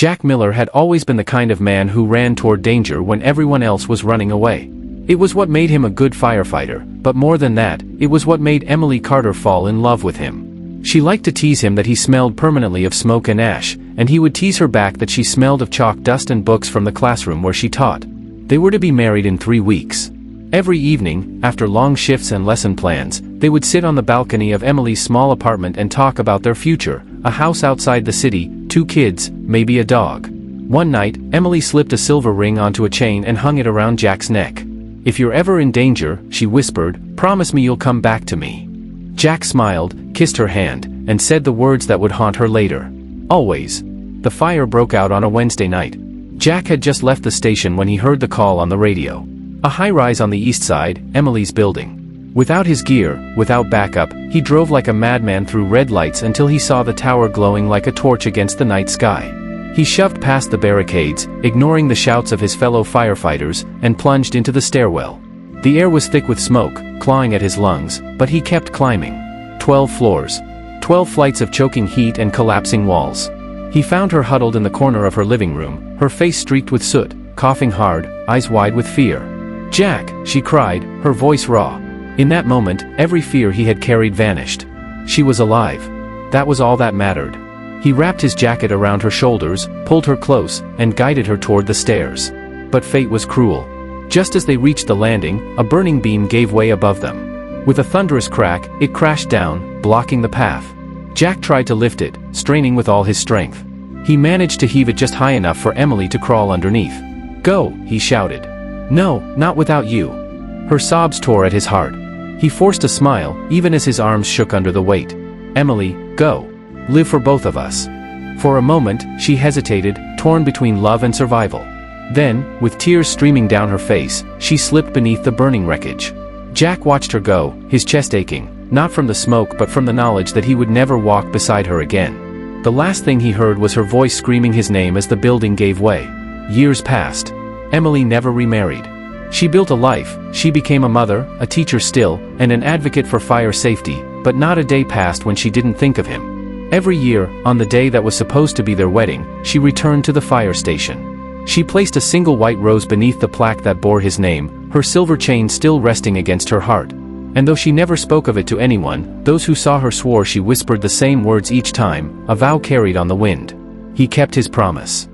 Jack Miller had always been the kind of man who ran toward danger when everyone else was running away. It was what made him a good firefighter, but more than that, it was what made Emily Carter fall in love with him. She liked to tease him that he smelled permanently of smoke and ash, and he would tease her back that she smelled of chalk dust and books from the classroom where she taught. They were to be married in 3 weeks. Every evening, after long shifts and lesson plans, they would sit on the balcony of Emily's small apartment and talk about their future, a house outside the city, 2 kids, maybe a dog. One night, Emily slipped a silver ring onto a chain and hung it around Jack's neck. "If you're ever in danger," she whispered, "promise me you'll come back to me." Jack smiled, kissed her hand, and said the words that would haunt her later. Always. The fire broke out on a Wednesday night. Jack had just left the station when he heard the call on the radio. A high-rise on the east side, Emily's building. Without his gear, without backup, he drove like a madman through red lights until he saw the tower glowing like a torch against the night sky. He shoved past the barricades, ignoring the shouts of his fellow firefighters, and plunged into the stairwell. The air was thick with smoke, clawing at his lungs, but he kept climbing. 12 floors. 12 flights of choking heat and collapsing walls. He found her huddled in the corner of her living room, her face streaked with soot, coughing hard, eyes wide with fear. "Jack," she cried, her voice raw. In that moment, every fear he had carried vanished. She was alive. That was all that mattered. He wrapped his jacket around her shoulders, pulled her close, and guided her toward the stairs. But fate was cruel. Just as they reached the landing, a burning beam gave way above them. With a thunderous crack, it crashed down, blocking the path. Jack tried to lift it, straining with all his strength. He managed to heave it just high enough for Emily to crawl underneath. "Go," he shouted. "No, not without you." Her sobs tore at his heart. He forced a smile, even as his arms shook under the weight. "Emily, go. Live for both of us." For a moment, she hesitated, torn between love and survival. Then, with tears streaming down her face, she slipped beneath the burning wreckage. Jack watched her go, his chest aching, not from the smoke but from the knowledge that he would never walk beside her again. The last thing he heard was her voice screaming his name as the building gave way. Years passed. Emily never remarried. She built a life, she became a mother, a teacher still, and an advocate for fire safety, but not a day passed when she didn't think of him. Every year, on the day that was supposed to be their wedding, she returned to the fire station. She placed a single white rose beneath the plaque that bore his name, her silver chain still resting against her heart. And though she never spoke of it to anyone, those who saw her swore she whispered the same words each time, a vow carried on the wind. He kept his promise.